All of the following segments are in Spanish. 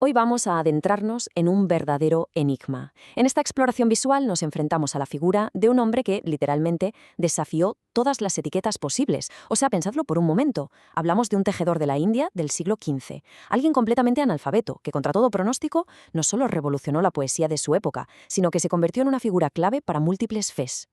Hoy vamos a adentrarnos en un verdadero enigma. En esta exploración visual nos enfrentamos a la figura de un hombre que, literalmente, desafió todas las etiquetas posibles. O sea, pensadlo por un momento. Hablamos de un tejedor de la India del siglo XV. Alguien completamente analfabeto, que contra todo pronóstico no solo revolucionó la poesía de su época, sino que se convirtió en una figura clave para múltiples fes.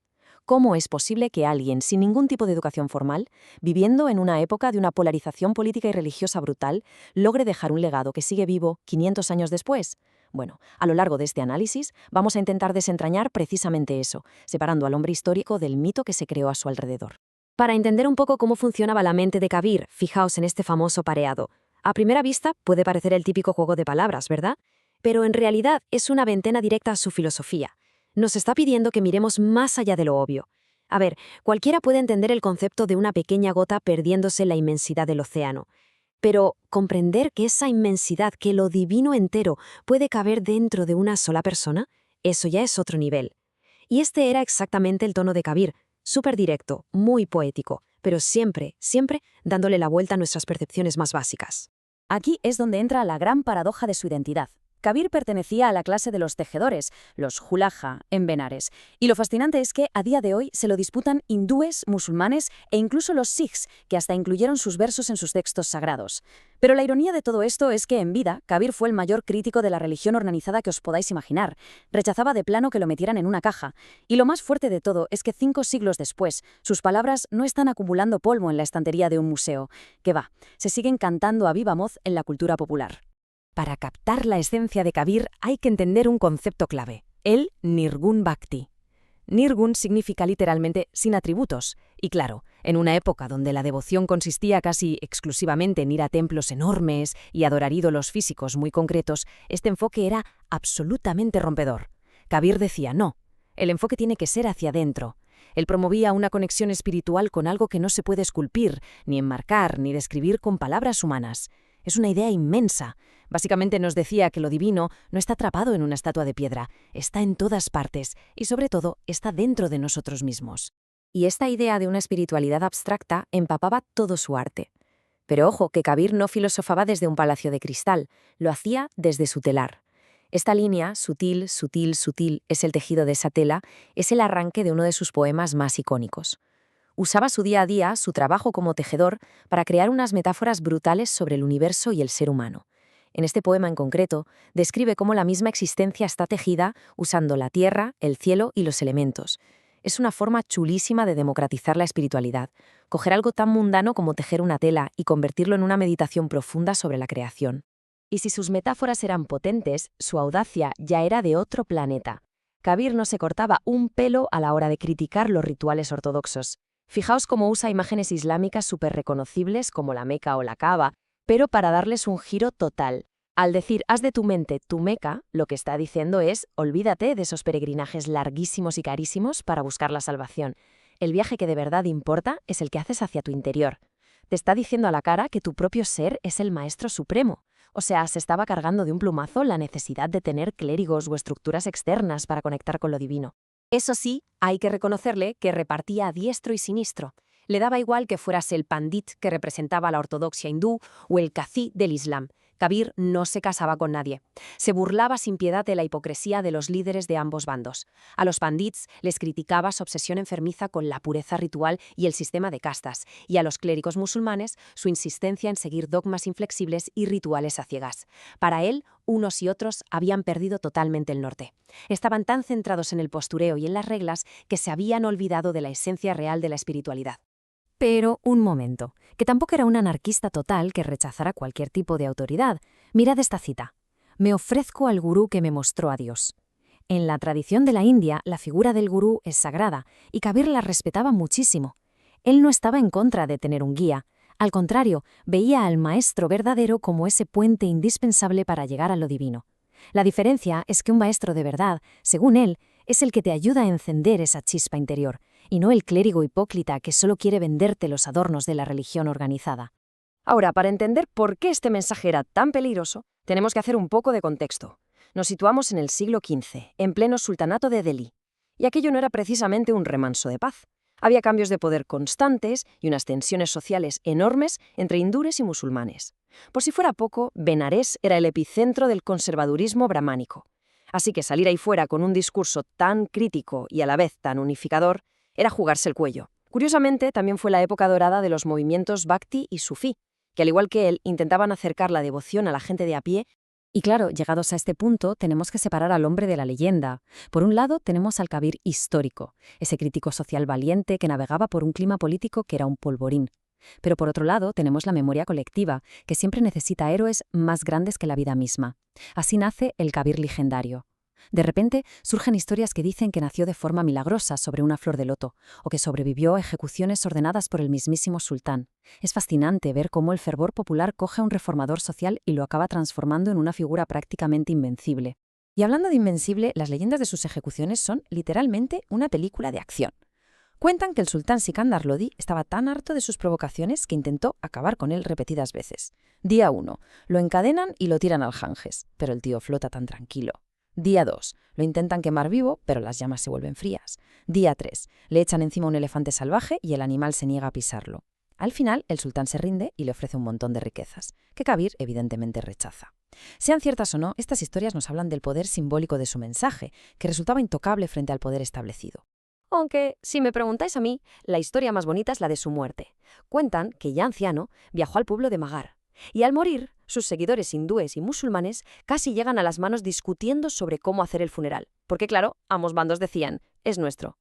¿Cómo es posible que alguien sin ningún tipo de educación formal, viviendo en una época de una polarización política y religiosa brutal, logre dejar un legado que sigue vivo 500 años después? Bueno, a lo largo de este análisis vamos a intentar desentrañar precisamente eso, separando al hombre histórico del mito que se creó a su alrededor. Para entender un poco cómo funcionaba la mente de Kabir, fijaos en este famoso pareado. A primera vista puede parecer el típico juego de palabras, ¿verdad? Pero en realidad es una ventana directa a su filosofía. Nos está pidiendo que miremos más allá de lo obvio. A ver, cualquiera puede entender el concepto de una pequeña gota perdiéndose en la inmensidad del océano. Pero comprender que esa inmensidad, que lo divino entero, puede caber dentro de una sola persona, eso ya es otro nivel. Y este era exactamente el tono de Kabir, súper directo, muy poético, pero siempre, siempre dándole la vuelta a nuestras percepciones más básicas. Aquí es donde entra la gran paradoja de su identidad. Kabir pertenecía a la clase de los tejedores, los Hulaja, en Benares. Y lo fascinante es que a día de hoy se lo disputan hindúes, musulmanes e incluso los sikhs, que hasta incluyeron sus versos en sus textos sagrados. Pero la ironía de todo esto es que en vida, Kabir fue el mayor crítico de la religión organizada que os podáis imaginar. Rechazaba de plano que lo metieran en una caja. Y lo más fuerte de todo es que 5 siglos después, sus palabras no están acumulando polvo en la estantería de un museo. Que va, se siguen cantando a viva voz en la cultura popular. Para captar la esencia de Kabir hay que entender un concepto clave, el Nirgun Bhakti. Nirgun significa literalmente sin atributos, y claro, en una época donde la devoción consistía casi exclusivamente en ir a templos enormes y adorar ídolos físicos muy concretos, este enfoque era absolutamente rompedor. Kabir decía no, el enfoque tiene que ser hacia adentro. Él promovía una conexión espiritual con algo que no se puede esculpir, ni enmarcar, ni describir con palabras humanas. Es una idea inmensa. Básicamente nos decía que lo divino no está atrapado en una estatua de piedra, está en todas partes y sobre todo está dentro de nosotros mismos. Y esta idea de una espiritualidad abstracta empapaba todo su arte. Pero ojo, que Kabir no filosofaba desde un palacio de cristal, lo hacía desde su telar. Esta línea, sutil, sutil, sutil, es el tejido de esa tela, es el arranque de uno de sus poemas más icónicos. Usaba su día a día, su trabajo como tejedor, para crear unas metáforas brutales sobre el universo y el ser humano. En este poema en concreto, describe cómo la misma existencia está tejida usando la tierra, el cielo y los elementos. Es una forma chulísima de democratizar la espiritualidad, coger algo tan mundano como tejer una tela y convertirlo en una meditación profunda sobre la creación. Y si sus metáforas eran potentes, su audacia ya era de otro planeta. Kabir no se cortaba un pelo a la hora de criticar los rituales ortodoxos. Fijaos cómo usa imágenes islámicas súper reconocibles como la Meca o la Kaaba, pero para darles un giro total. Al decir haz de tu mente tu Meca, lo que está diciendo es olvídate de esos peregrinajes larguísimos y carísimos para buscar la salvación. El viaje que de verdad importa es el que haces hacia tu interior. Te está diciendo a la cara que tu propio ser es el maestro supremo. O sea, se estaba cargando de un plumazo la necesidad de tener clérigos o estructuras externas para conectar con lo divino. Eso sí, hay que reconocerle que repartía a diestro y siniestro. Le daba igual que fueras el pandit que representaba la ortodoxia hindú o el cazí del Islam. Kabir no se casaba con nadie. Se burlaba sin piedad de la hipocresía de los líderes de ambos bandos. A los pandits les criticaba su obsesión enfermiza con la pureza ritual y el sistema de castas, y a los clérigos musulmanes su insistencia en seguir dogmas inflexibles y rituales a ciegas. Para él, unos y otros habían perdido totalmente el norte. Estaban tan centrados en el postureo y en las reglas que se habían olvidado de la esencia real de la espiritualidad. Pero un momento, que tampoco era un anarquista total que rechazara cualquier tipo de autoridad. Mirad esta cita. Me ofrezco al gurú que me mostró a Dios. En la tradición de la India, la figura del gurú es sagrada y Kabir la respetaba muchísimo. Él no estaba en contra de tener un guía. Al contrario, veía al maestro verdadero como ese puente indispensable para llegar a lo divino. La diferencia es que un maestro de verdad, según él, es el que te ayuda a encender esa chispa interior, y no el clérigo hipócrita que solo quiere venderte los adornos de la religión organizada. Ahora, para entender por qué este mensaje era tan peligroso, tenemos que hacer un poco de contexto. Nos situamos en el siglo XV, en pleno sultanato de Delhi. Y aquello no era precisamente un remanso de paz. Había cambios de poder constantes y unas tensiones sociales enormes entre hindúes y musulmanes. Por si fuera poco, Benarés era el epicentro del conservadurismo brahmánico. Así que salir ahí fuera con un discurso tan crítico y a la vez tan unificador era jugarse el cuello. Curiosamente, también fue la época dorada de los movimientos Bhakti y Sufí, que al igual que él, intentaban acercar la devoción a la gente de a pie. Y claro, llegados a este punto, tenemos que separar al hombre de la leyenda. Por un lado, tenemos al Kabir histórico, ese crítico social valiente que navegaba por un clima político que era un polvorín. Pero por otro lado, tenemos la memoria colectiva, que siempre necesita héroes más grandes que la vida misma. Así nace el Kabir legendario. De repente, surgen historias que dicen que nació de forma milagrosa sobre una flor de loto, o que sobrevivió a ejecuciones ordenadas por el mismísimo sultán. Es fascinante ver cómo el fervor popular coge a un reformador social y lo acaba transformando en una figura prácticamente invencible. Y hablando de invencible, las leyendas de sus ejecuciones son literalmente una película de acción. Cuentan que el sultán Sikandar Lodi estaba tan harto de sus provocaciones que intentó acabar con él repetidas veces. Día 1. Lo encadenan y lo tiran al Ganges, pero el tío flota tan tranquilo. Día 2. Lo intentan quemar vivo, pero las llamas se vuelven frías. Día 3. Le echan encima un elefante salvaje y el animal se niega a pisarlo. Al final, el sultán se rinde y le ofrece un montón de riquezas, que Kabir evidentemente rechaza. Sean ciertas o no, estas historias nos hablan del poder simbólico de su mensaje, que resultaba intocable frente al poder establecido. Aunque, si me preguntáis a mí, la historia más bonita es la de su muerte. Cuentan que ya anciano viajó al pueblo de Magar, y al morir, sus seguidores hindúes y musulmanes casi llegan a las manos discutiendo sobre cómo hacer el funeral, porque claro, ambos bandos decían, es nuestro.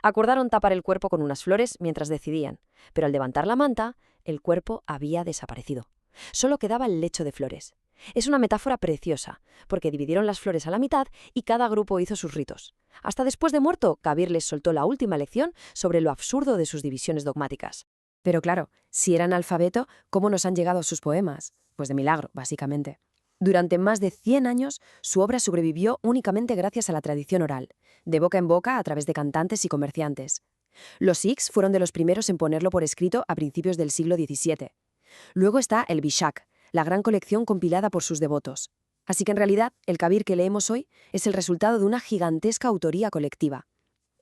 Acordaron tapar el cuerpo con unas flores mientras decidían, pero al levantar la manta, el cuerpo había desaparecido. Solo quedaba el lecho de flores. Es una metáfora preciosa, porque dividieron las flores a la mitad y cada grupo hizo sus ritos. Hasta después de muerto, Kabir les soltó la última lección sobre lo absurdo de sus divisiones dogmáticas. Pero claro, si era analfabeto, ¿cómo nos han llegado sus poemas? Pues de milagro, básicamente. Durante más de 100 años, su obra sobrevivió únicamente gracias a la tradición oral, de boca en boca a través de cantantes y comerciantes. Los Sikhs fueron de los primeros en ponerlo por escrito a principios del siglo XVII. Luego está el Vishak, la gran colección compilada por sus devotos. Así que en realidad, el Kabir que leemos hoy es el resultado de una gigantesca autoría colectiva.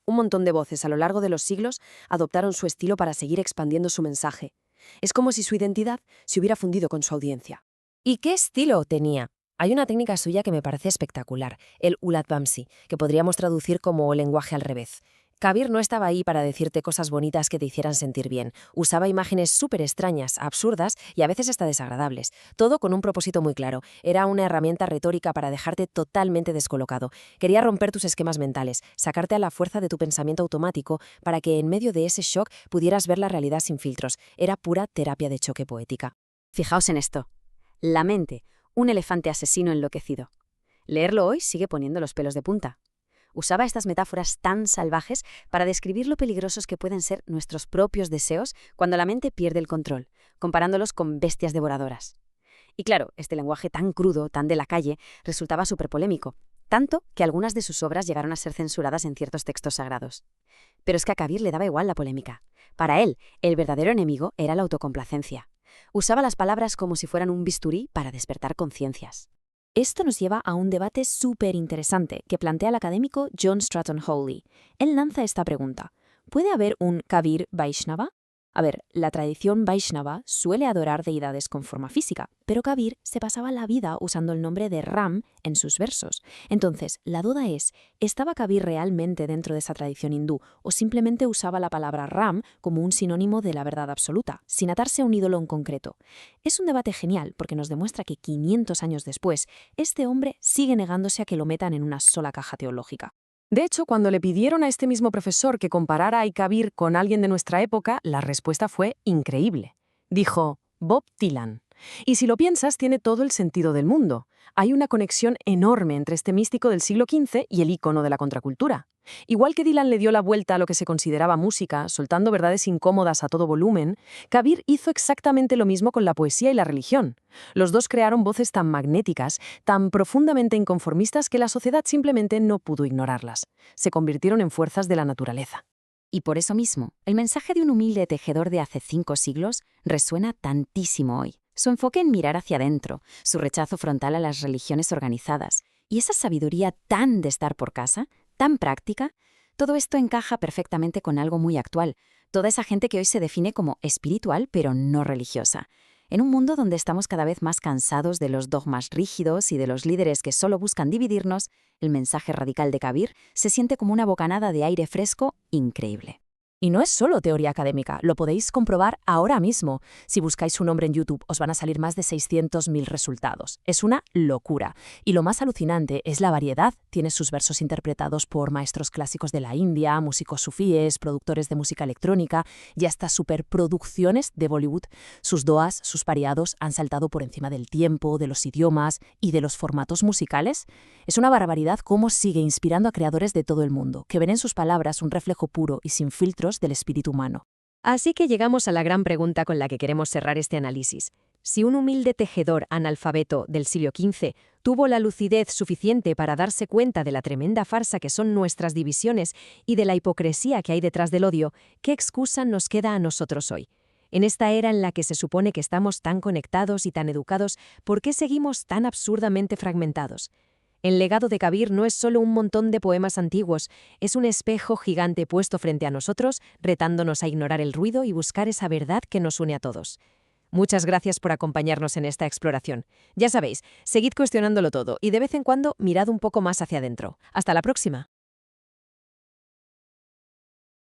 Un montón de voces a lo largo de los siglos adoptaron su estilo para seguir expandiendo su mensaje. Es como si su identidad se hubiera fundido con su audiencia. ¿Y qué estilo tenía? Hay una técnica suya que me parece espectacular, el Ulat Vamsi, que podríamos traducir como lenguaje al revés. Kabir no estaba ahí para decirte cosas bonitas que te hicieran sentir bien. Usaba imágenes súper extrañas, absurdas y a veces hasta desagradables. Todo con un propósito muy claro. Era una herramienta retórica para dejarte totalmente descolocado. Quería romper tus esquemas mentales, sacarte a la fuerza de tu pensamiento automático para que en medio de ese shock pudieras ver la realidad sin filtros. Era pura terapia de choque poética. Fijaos en esto. La mente, un elefante asesino enloquecido. Leerlo hoy sigue poniendo los pelos de punta. Usaba estas metáforas tan salvajes para describir lo peligrosos que pueden ser nuestros propios deseos cuando la mente pierde el control, comparándolos con bestias devoradoras. Y claro, este lenguaje tan crudo, tan de la calle, resultaba súper polémico, tanto que algunas de sus obras llegaron a ser censuradas en ciertos textos sagrados. Pero es que a Kabir le daba igual la polémica. Para él, el verdadero enemigo era la autocomplacencia. Usaba las palabras como si fueran un bisturí para despertar conciencias. Esto nos lleva a un debate súper interesante que plantea el académico John Stratton Hawley. Él lanza esta pregunta: ¿puede haber un Kabir Vaishnava? A ver, la tradición Vaishnava suele adorar deidades con forma física, pero Kabir se pasaba la vida usando el nombre de Ram en sus versos. Entonces, la duda es, ¿estaba Kabir realmente dentro de esa tradición hindú o simplemente usaba la palabra Ram como un sinónimo de la verdad absoluta, sin atarse a un ídolo en concreto? Es un debate genial porque nos demuestra que 500 años después, este hombre sigue negándose a que lo metan en una sola caja teológica. De hecho, cuando le pidieron a este mismo profesor que comparara a Kabir con alguien de nuestra época, la respuesta fue increíble. Dijo, Bob Dylan. Y si lo piensas, tiene todo el sentido del mundo. Hay una conexión enorme entre este místico del siglo XV y el ícono de la contracultura. Igual que Dylan le dio la vuelta a lo que se consideraba música, soltando verdades incómodas a todo volumen, Kabir hizo exactamente lo mismo con la poesía y la religión. Los dos crearon voces tan magnéticas, tan profundamente inconformistas que la sociedad simplemente no pudo ignorarlas. Se convirtieron en fuerzas de la naturaleza. Y por eso mismo, el mensaje de un humilde tejedor de hace 5 siglos resuena tantísimo hoy. Su enfoque en mirar hacia adentro, su rechazo frontal a las religiones organizadas y esa sabiduría tan de estar por casa, tan práctica, Todo esto encaja perfectamente con algo muy actual, toda esa gente que hoy se define como espiritual pero no religiosa. En un mundo donde estamos cada vez más cansados de los dogmas rígidos y de los líderes que solo buscan dividirnos, el mensaje radical de Kabir se siente como una bocanada de aire fresco increíble. Y no es solo teoría académica, lo podéis comprobar ahora mismo. Si buscáis su nombre en YouTube, os van a salir más de 600.000 resultados. Es una locura. Y lo más alucinante es la variedad. Tiene sus versos interpretados por maestros clásicos de la India, músicos sufíes, productores de música electrónica y hasta superproducciones de Bollywood. Sus doas, sus pareados han saltado por encima del tiempo, de los idiomas y de los formatos musicales. Es una barbaridad cómo sigue inspirando a creadores de todo el mundo, que ven en sus palabras un reflejo puro y sin filtros del espíritu humano. Así que llegamos a la gran pregunta con la que queremos cerrar este análisis. Si un humilde tejedor analfabeto del siglo XV tuvo la lucidez suficiente para darse cuenta de la tremenda farsa que son nuestras divisiones y de la hipocresía que hay detrás del odio, ¿qué excusa nos queda a nosotros hoy? En esta era en la que se supone que estamos tan conectados y tan educados, ¿por qué seguimos tan absurdamente fragmentados? El legado de Kabir no es solo un montón de poemas antiguos, es un espejo gigante puesto frente a nosotros, retándonos a ignorar el ruido y buscar esa verdad que nos une a todos. Muchas gracias por acompañarnos en esta exploración. Ya sabéis, seguid cuestionándolo todo y de vez en cuando mirad un poco más hacia adentro. Hasta la próxima.